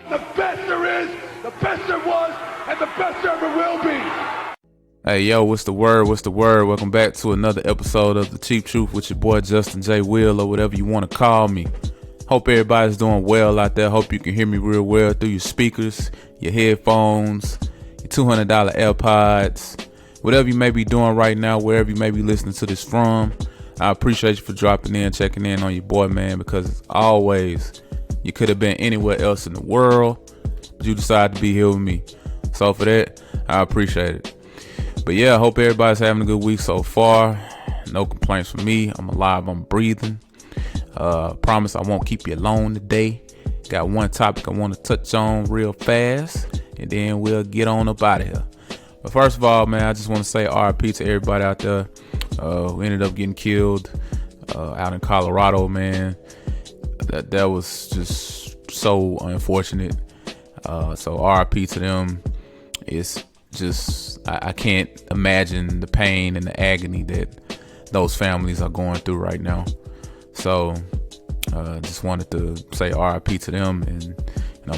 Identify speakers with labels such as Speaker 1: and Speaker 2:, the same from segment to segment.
Speaker 1: The best there is, the best there was, and the best there ever will be.
Speaker 2: Hey, yo, what's the word? What's the word? Welcome back to another episode of The Cheap Truth with your boy Justin J. Will, or whatever you want to call me. Hope everybody's doing well out there. Hope you can hear me real well through your speakers, your headphones, your $200 AirPods, whatever you may be doing right now, wherever you may be listening to this from. I appreciate you for dropping in, checking in on your boy, man, because as always, you could have been anywhere else in the world, but you decided to be here with me. So for that, I appreciate it. But yeah, I hope everybody's having a good week so far. No complaints from me. I'm alive, I'm breathing. Promise I won't keep you alone today. Got one topic I want to touch on real fast, and then we'll get on up out of here. But first of all, man, I just want to say RIP to everybody out there who ended up getting killed out in Colorado, man. That was just so unfortunate. So RIP to them. It's just, I can't imagine the pain and the agony that those families are going through right now. So just wanted to say RIP to them, and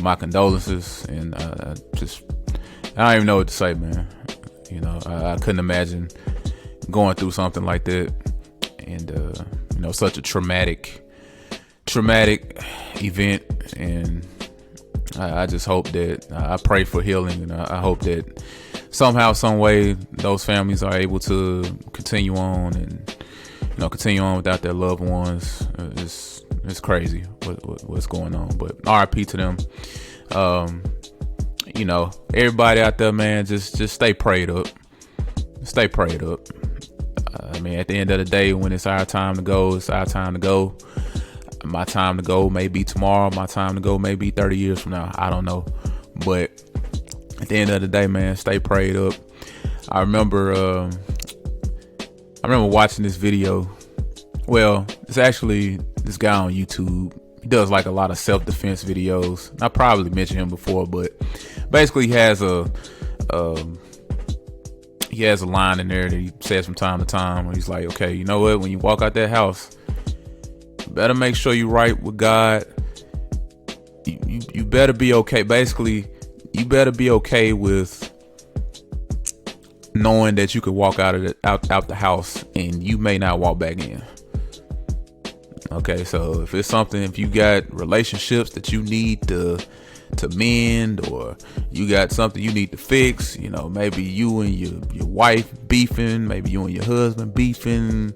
Speaker 2: my condolences. And I don't even know what to say, man. I couldn't imagine going through something like that, and such a traumatic event. And I just hope that I pray for healing, and I hope that somehow, some way, those families are able to continue on and continue on without their loved ones. It's crazy what's going on, but RIP to them. Everybody out there, man, just stay prayed up. Stay prayed up. At the end of the day, when it's our time to go, it's our time to go. My time to go may be tomorrow. My time to go may be 30 years from now. I don't know. But at the end of the day, man, stay prayed up. I remember watching this video. Well, it's actually this guy on YouTube. He does like a lot of self-defense videos. I probably mentioned him before, but basically he has a line in there that he says from time to time where he's like, okay, you know what? When you walk out that house, you better make sure you're right with God. You better be okay. Basically, you better be okay with knowing that you could walk out the house and you may not walk back in. Okay, so if you got relationships that you need to mend, or you got something you need to fix, maybe you and your wife beefing, maybe you and your husband beefing,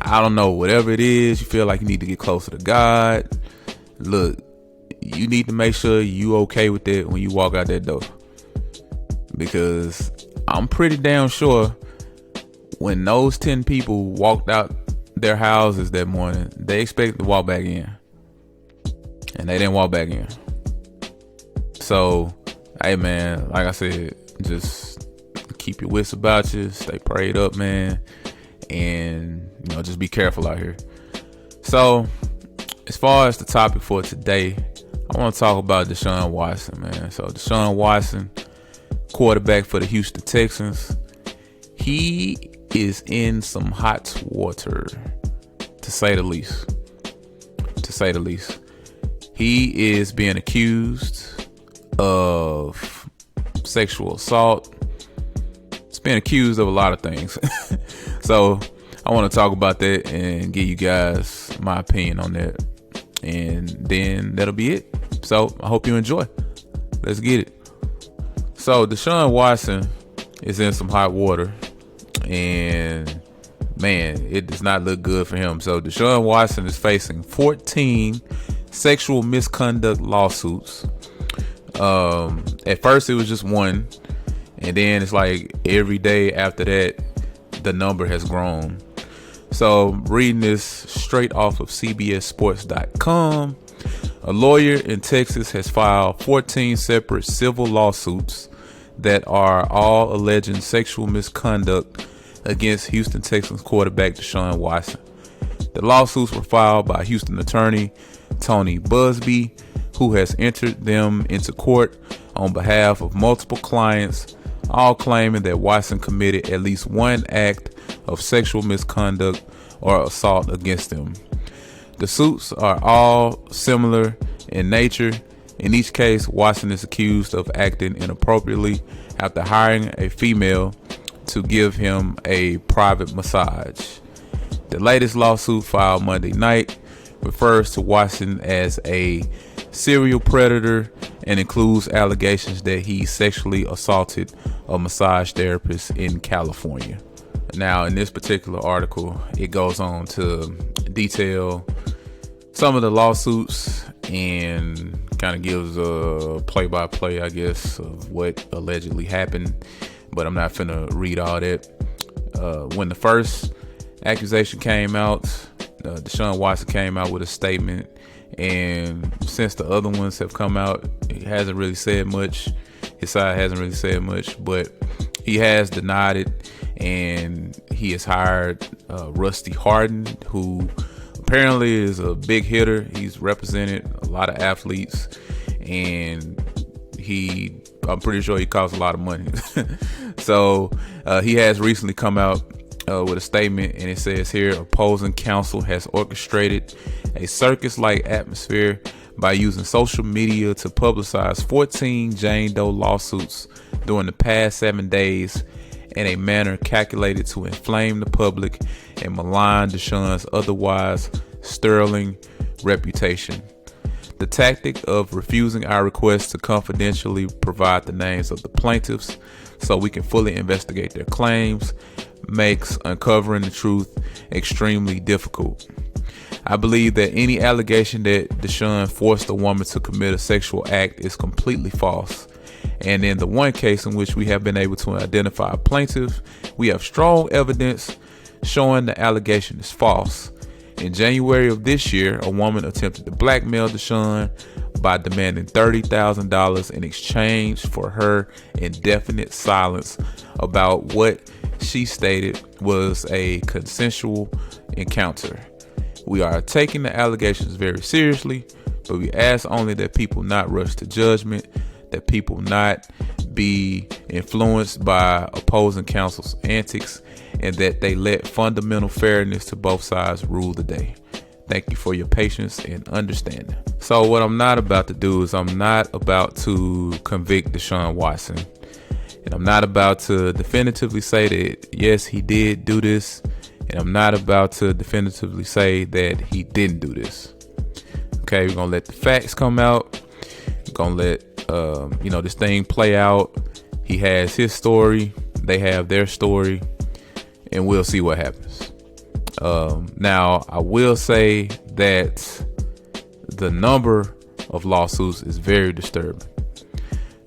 Speaker 2: I don't know, whatever it is, you feel like you need to get closer to God. Look, you need to make sure you okay with it when you walk out that door, because I'm pretty damn sure when those 10 people walked out their houses that morning, they expected to walk back in, and they didn't walk back in. So, hey man, like I said, just keep your wits about you, stay prayed up, man, and just be careful out here. So, as far as the topic for today, I want to talk about Deshaun Watson, man. So, Deshaun Watson, quarterback for the Houston Texans, he is in some hot water, to say the least. He is being accused of sexual assault. He's being accused of a lot of things. So I want to talk about that and give you guys my opinion on that, and then that'll be it. So I hope you enjoy. Let's get it. So Deshaun Watson is in some hot water, and man, it does not look good for him. So Deshaun Watson is facing 14 sexual misconduct lawsuits. At first it was just one, and then it's like every day after that the number has grown. So reading this straight off of CBSSports.com, a lawyer in Texas has filed 14 separate civil lawsuits that are all alleging sexual misconduct against Houston Texans quarterback Deshaun Watson. The lawsuits were filed by Houston attorney Tony Busby, who has entered them into court on behalf of multiple clients, all claiming that Watson committed at least one act of sexual misconduct or assault against them. The suits are all similar in nature In each case, Watson is accused of acting inappropriately after hiring a female to give him a private massage. The latest lawsuit filed Monday night refers to Watson as a serial predator and includes allegations that he sexually assaulted a massage therapist in California. Now, in this particular article, it goes on to detail some of the lawsuits and kind of gives a play-by-play, I guess, of what allegedly happened. But I'm not finna read all that. When the first accusation came out, Deshaun Watson came out with a statement, and since the other ones have come out, he hasn't really said much. His side hasn't really said much, but he has denied it, and he has hired Rusty Harden, who apparently is a big hitter. He's represented a lot of athletes, and I'm pretty sure he costs a lot of money. So he has recently come out with a statement, and it says here, opposing counsel has orchestrated a circus-like atmosphere by using social media to publicize 14 Jane Doe lawsuits during the past 7 days in a manner calculated to inflame the public and malign Deshaun's otherwise sterling reputation. The tactic of refusing our request to confidentially provide the names of the plaintiffs so we can fully investigate their claims makes uncovering the truth extremely difficult. I believe that any allegation that Deshaun forced a woman to commit a sexual act is completely false. And in the one case in which we have been able to identify a plaintiff, we have strong evidence showing the allegation is false. In January of this year, a woman attempted to blackmail Deshaun by demanding $30,000 in exchange for her indefinite silence about what she stated was a consensual encounter. We are taking the allegations very seriously, but we ask only that people not rush to judgment, that people not be influenced by opposing counsel's antics, and that they let fundamental fairness to both sides rule the day. Thank you for your patience and understanding. So what I'm not about to do is I'm not about to convict Deshaun Watson. And I'm not about to definitively say that, yes, he did do this. And I'm not about to definitively say that he didn't do this. Okay, we're going to let the facts come out. We're going to let, this thing play out. He has his story. They have their story. And we'll see what happens. Now, I will say that the number of lawsuits is very disturbing.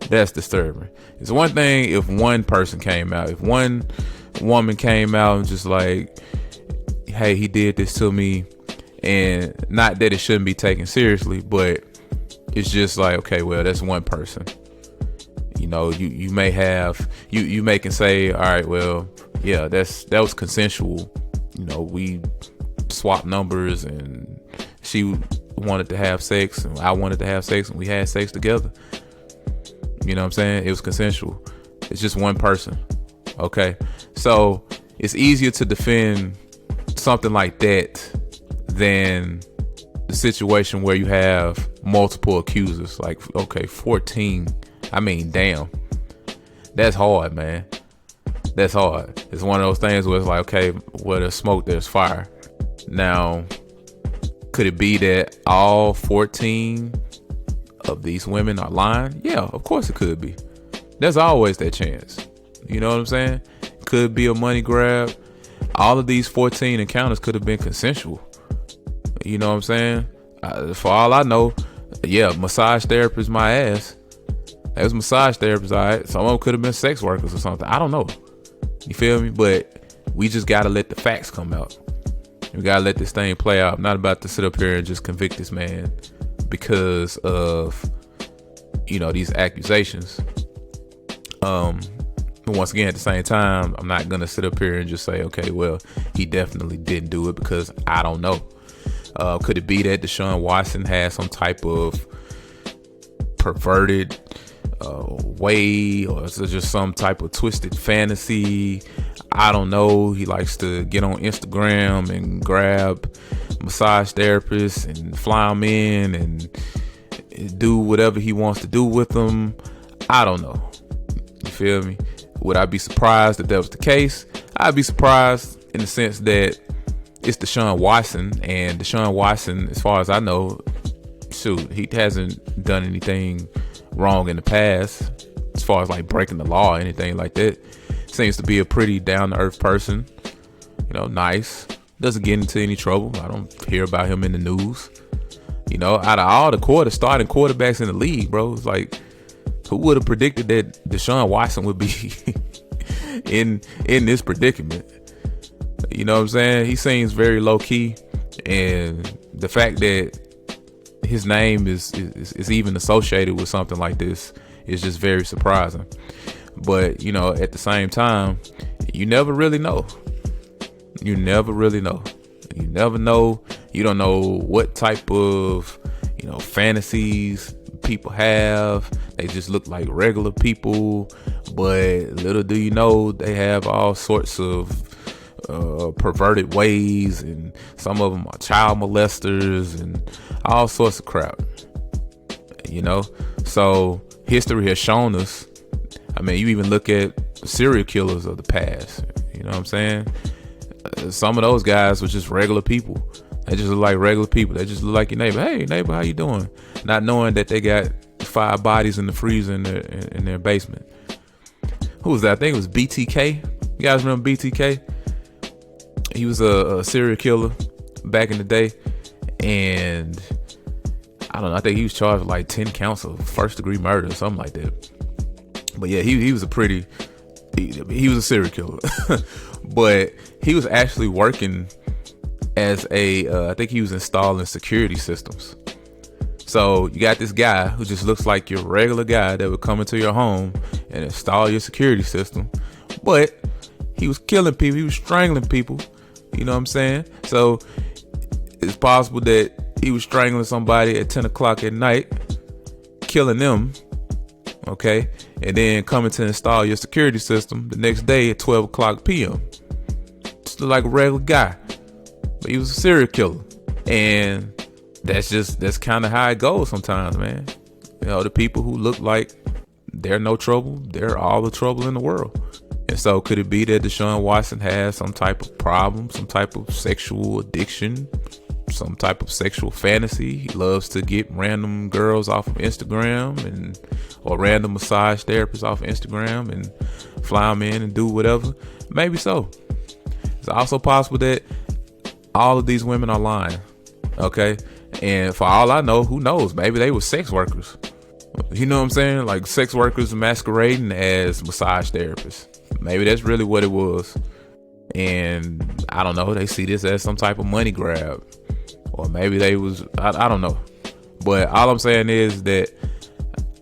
Speaker 2: That's disturbing. It's one thing if one person came out, if one woman came out and just like, hey, he did this to me, and not that it shouldn't be taken seriously, but it's just like, okay, well, that's one person. You may have you may can say, all right, well, yeah, that was consensual. We swapped numbers, and she wanted to have sex, and I wanted to have sex, and we had sex together. You know what I'm saying? It was consensual. It's just one person. Okay. So it's easier to defend something like that than the situation where you have multiple accusers. Like, okay, 14. I mean, damn. That's hard, man. That's hard. It's one of those things where it's like, okay, where there's smoke, there's fire. Now, could it be that all 14 of these women are lying? Yeah, of course it could be. There's always that chance. You know what I'm saying? Could be a money grab. All of these 14 encounters could have been consensual. You know what I'm saying? For all I know, yeah, massage therapist my ass. That was massage therapists, all right. Some of them could have been sex workers or something. I don't know. You feel me? But we just got to let the facts come out. We got to let this thing play out. I'm not about to sit up here and just convict this man because of, these accusations. But once again, at the same time, I'm not going to sit up here and just say, okay, well, he definitely didn't do it, because I don't know. Could it be that Deshaun Watson has some type of perverted way, or is it just some type of twisted fantasy? I don't know. He likes to get on Instagram and grab massage therapists and fly them in and do whatever he wants to do with them. I don't know. You feel me? Would I be surprised if that was the case? I'd be surprised in the sense that it's Deshaun Watson, and Deshaun Watson, as far as I know, shoot, he hasn't done anything wrong in the past as far as like breaking the law or anything like that. Seems to be a pretty down-to-earth person, nice, doesn't get into any trouble. I don't hear about him in the news. Out of all the starting quarterbacks in the league, bro, it's like, who would have predicted that Deshaun Watson would be in this predicament? You know what I'm saying? He seems very low key, and the fact that his name is even associated with something like this is just very surprising. But at the same time, you never really know. You never know. You don't know what type of fantasies people have. They just look like regular people, but little do you know, they have all sorts of perverted ways, and some of them are child molesters and all sorts of crap. So history has shown us. I mean, you even look at serial killers of the past. You know what I'm saying? Some of those guys were just regular people. They just look like regular people. They just look like your neighbor. Hey, neighbor, how you doing? Not knowing that they got 5 bodies in the freezer in their basement. Who was that? I think it was BTK. You guys remember BTK? He was a serial killer back in the day, and I don't know. I think he was charged with like 10 counts of first-degree murder or something like that. But yeah, he was he was a serial killer, but he was actually working as I think he was installing security systems. So you got this guy who just looks like your regular guy that would come into your home and install your security system, but he was killing people. He was strangling people. You know what I'm saying? So it's possible that he was strangling somebody at 10 o'clock at night, killing them, okay, and then coming to install your security system the next day at 12 o'clock p.m. Just look like a regular guy, but he was a serial killer. And that's kind of how it goes sometimes, man. The people who look like they're no trouble, they're all the trouble in the world. And so could it be that Deshaun Watson has some type of problem, some type of sexual addiction, some type of sexual fantasy? He loves to get random girls off of Instagram or random massage therapists off of Instagram and fly them in and do whatever. Maybe so. It's also possible that all of these women are lying. Okay. And for all I know, who knows? Maybe they were sex workers. You know what I'm saying? Like sex workers masquerading as massage therapists. Maybe that's really what it was. And I don't know. They see this as some type of money grab. Or maybe they was, I don't know. But all I'm saying is that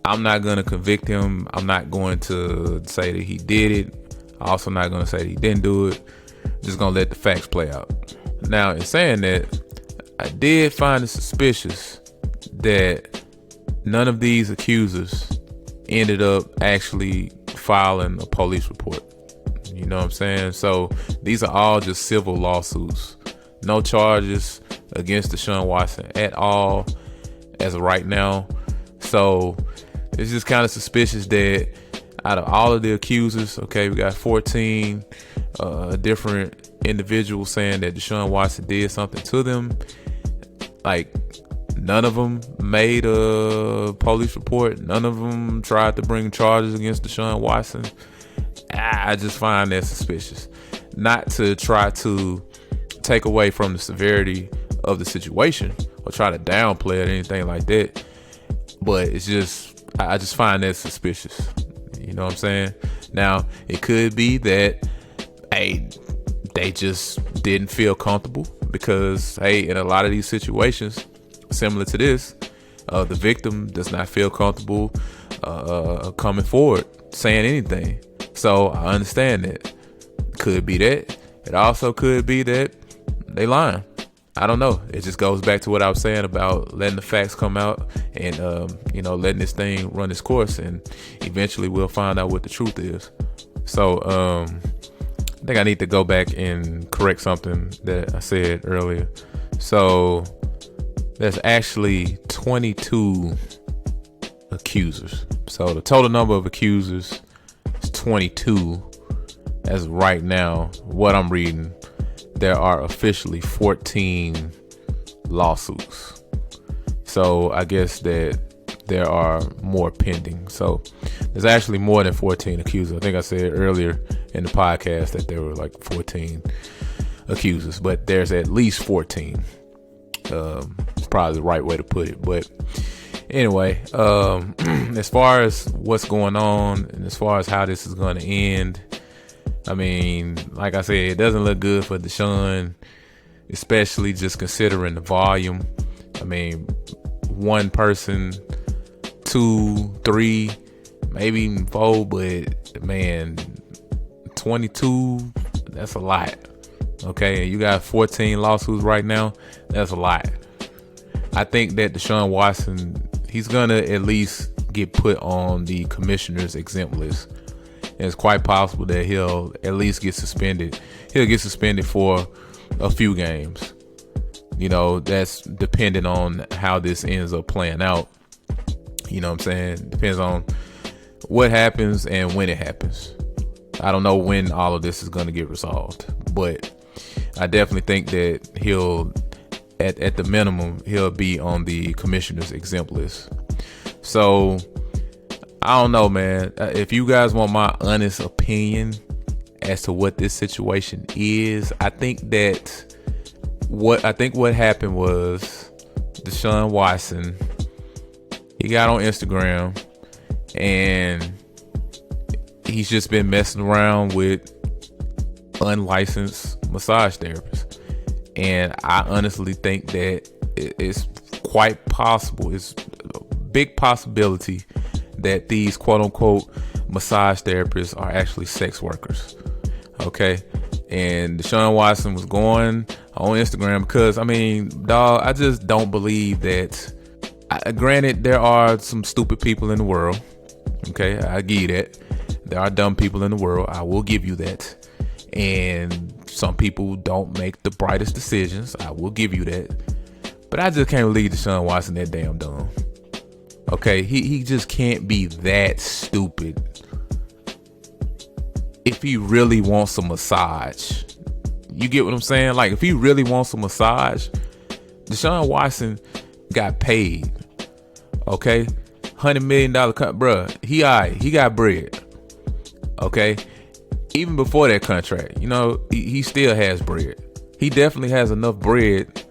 Speaker 2: I'm not going to convict him. I'm not going to say that he did it. I'm also not going to say that he didn't do it. Just going to let the facts play out. Now, in saying that, I did find it suspicious that none of these accusers ended up actually filing a police report. You know what I'm saying? So these are all just civil lawsuits. No charges against Deshaun Watson at all as of right now. So it's just kind of suspicious that out of all of the accusers, okay, we got 14 different individuals saying that Deshaun Watson did something to them. Like, none of them made a police report. None of them tried to bring charges against Deshaun Watson. I just find that suspicious. Not to try to take away from the severity of the situation or try to downplay it or anything like that, but it's just, I just find that suspicious. You know what I'm saying? Now, it could be that, hey, they just didn't feel comfortable because, hey, in a lot of these situations similar to this, the victim does not feel comfortable coming forward saying anything. So I understand that. Could be that. It also could be that they lying. I don't know. It just goes back to what I was saying about letting the facts come out and letting this thing run its course, and eventually we'll find out what the truth is. So I think I need to go back and correct something that I said earlier. So there's actually 22 accusers. So the total number of accusers is 22. As of right now, what I'm reading, there are officially 14 lawsuits. So I guess that there are more pending. So there's actually more than 14 accusers. I think I said earlier in the podcast that there were like 14 accusers, but there's at least 14. It's probably the right way to put it. But anyway, as far as what's going on and as far as how this is going to end, I mean, like I said, it doesn't look good for Deshaun, especially just considering the volume. I mean, one person, 2, 3, maybe even 4, but man, 22, that's a lot. Okay, and you got 14 lawsuits right now. That's a lot. I think that Deshaun Watson, he's gonna at least get put on the commissioner's exempt list. And it's quite possible that he'll at least get suspended. He'll get suspended for a few games. You know, that's dependent on how this ends up playing out. You know what I'm saying? Depends on what happens and when it happens. I don't know when all of this is going to get resolved, but I definitely think that he'll, at the minimum, he'll be on the commissioner's exempt list. So I don't know, man. If you guys want my honest opinion as to what this situation is, I think what happened was Deshaun Watson, he got on Instagram and he's just been messing around with unlicensed massage therapists. And I honestly think that it's quite possible, it's a big possibility that these quote unquote massage therapists are actually sex workers. Okay. And Deshaun Watson was going on Instagram because, I mean, dog, I just don't believe that. Granted, there are some stupid people in the world. Okay. I give you that. There are dumb people in the world. I will give you that. And some people don't make the brightest decisions. I will give you that. But I just can't believe Deshaun Watson that damn dumb. Okay, he just can't be that stupid. If he really wants a massage, you get what I'm saying? Like, if he really wants a massage, Deshaun Watson got paid. Okay, $100 million cut, bruh. He got bread. Okay, even before that contract, you know, he still has bread. He definitely has enough bread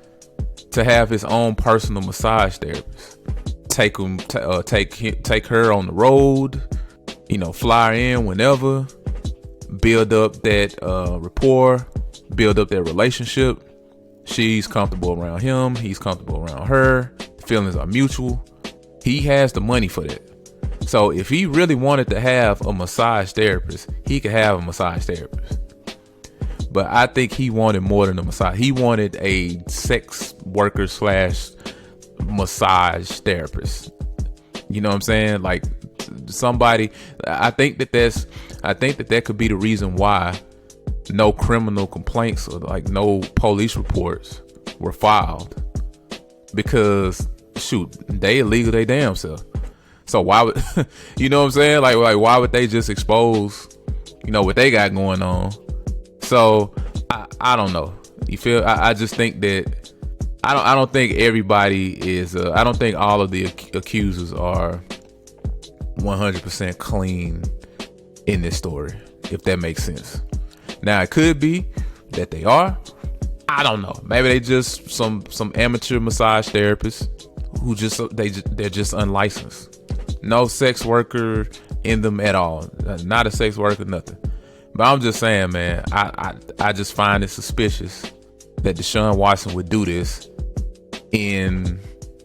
Speaker 2: to have his own personal massage therapist. Take her on the road, you know, fly her in whenever, build up that rapport, build up that relationship. She's comfortable around him, he's comfortable around her, the feelings are mutual. He has the money for that. So if he really wanted to have a massage therapist, he could have a massage therapist. But I think he wanted more than a massage. He wanted a sex worker / massage therapist. You know what I'm saying? Like somebody. I think that could be the reason why no criminal complaints or like no police reports were filed, because shoot, they illegal they damn self. So why would you know what I'm saying? Like why would they just expose, you know, what they got going on? So I don't know. You feel? I just think that I don't think everybody is. I don't think all of the accusers are 100% clean in this story, if that makes sense. Now it could be that they are. I don't know. Maybe they just some amateur massage therapists who they're just unlicensed. No sex worker in them at all. Not a sex worker, nothing. But I'm just saying, man, I just find it suspicious that Deshaun Watson would do this in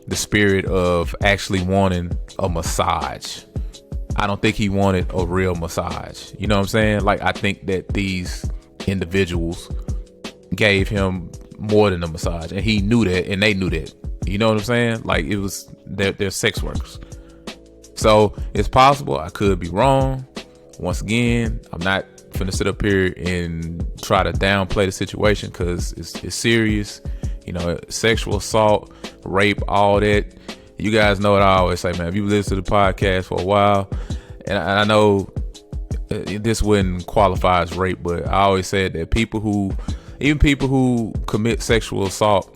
Speaker 2: the spirit of actually wanting a massage. I don't think he wanted a real massage. You know what I'm saying? Like, I think that these individuals gave him more than a massage, and he knew that, and they knew that. You know what I'm saying? Like, it was they're sex workers. So it's possible. I could be wrong. Once again, I'm not finna sit up here and try to downplay the situation, because it's serious. You know, sexual assault, rape, all that. You guys know what I always say, man. If you listen to the podcast for a while, and I know this wouldn't qualify as rape, but I always said that people who commit sexual assault,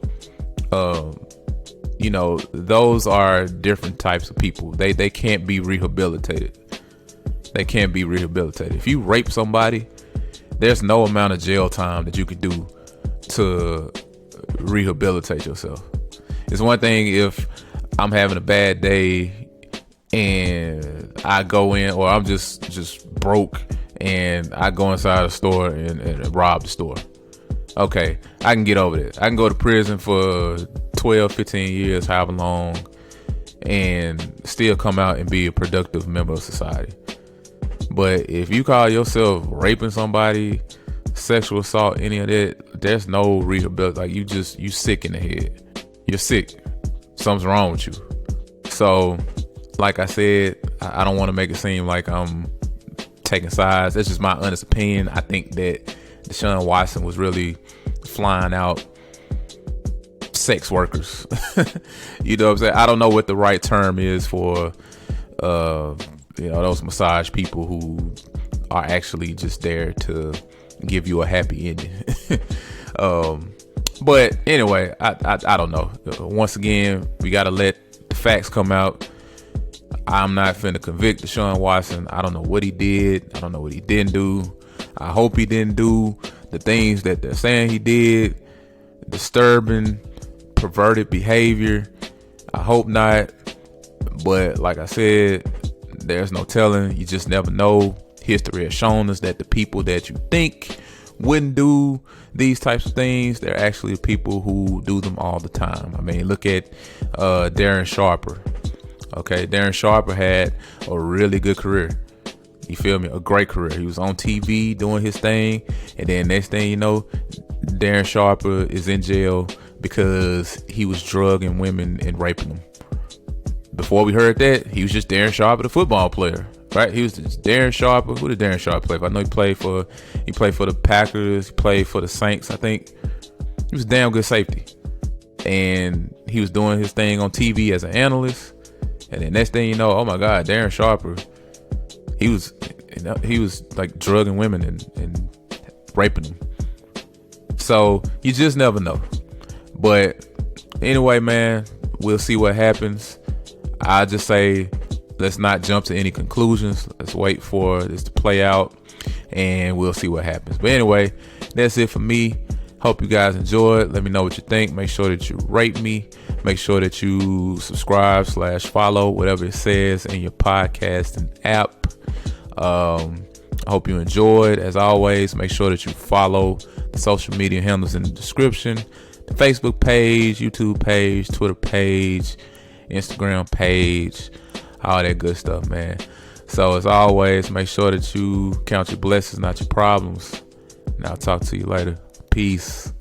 Speaker 2: those are different types of people. They can't be rehabilitated. They can't be rehabilitated. If you rape somebody, there's no amount of jail time that you could do to rehabilitate yourself. It's one thing if I'm having a bad day and I go in, or I'm just broke and I go inside a store and rob the store. Okay, I can get over that. I can go to prison for 12, 15 years, however long, and still come out and be a productive member of society. But if you call yourself raping somebody, sexual assault, any of that, there's no rehabilitation. Like, you sick in the head. You're sick. Something's wrong with you. So, like I said, I don't want to make it seem like I'm taking sides. That's just my honest opinion. I think that Deshaun Watson was really flying out sex workers. You know what I'm saying? I don't know what the right term is for those massage people who are actually just there to give you a happy ending. But anyway, I don't know. Once again, we gotta let the facts come out. I'm not finna convict Deshaun Watson. I don't know what he did. I don't know what he didn't do. I hope he didn't do the things that they're saying he did. Disturbing, perverted behavior. I hope not. But like I said, there's no telling. You just never know. History has shown us that the people that you think wouldn't do these types of things, they're actually people who do them all the time. I mean, look at Darren Sharper. Okay, Darren Sharper had a really good career. You feel me? A great career. He was on TV doing his thing, and then next thing you know, Darren Sharper is in jail because he was drugging women and raping them. Before we heard that, he was just Darren Sharper, the football player, right? He was just Darren Sharper. Who did Darren Sharper play for? I know he played for the Packers. He played for the Saints, I think. He was a damn good safety, and he was doing his thing on TV as an analyst. And then next thing you know, oh my God, Darren Sharper, he was like drugging women and raping them. So you just never know. But anyway, man, we'll see what happens. I just say, let's not jump to any conclusions. Let's wait for this to play out, and we'll see what happens. But anyway, that's it for me. Hope you guys enjoyed. Let me know what you think. Make sure that you rate me. Make sure that you subscribe/follow, whatever it says in your podcasting app. I hope you enjoyed. As always, make sure that you follow the social media handles in the description. The Facebook page, YouTube page, Twitter page, Instagram page, all that good stuff, man. So as always, make sure that you count your blessings, not your problems. And I'll talk to you later. Peace.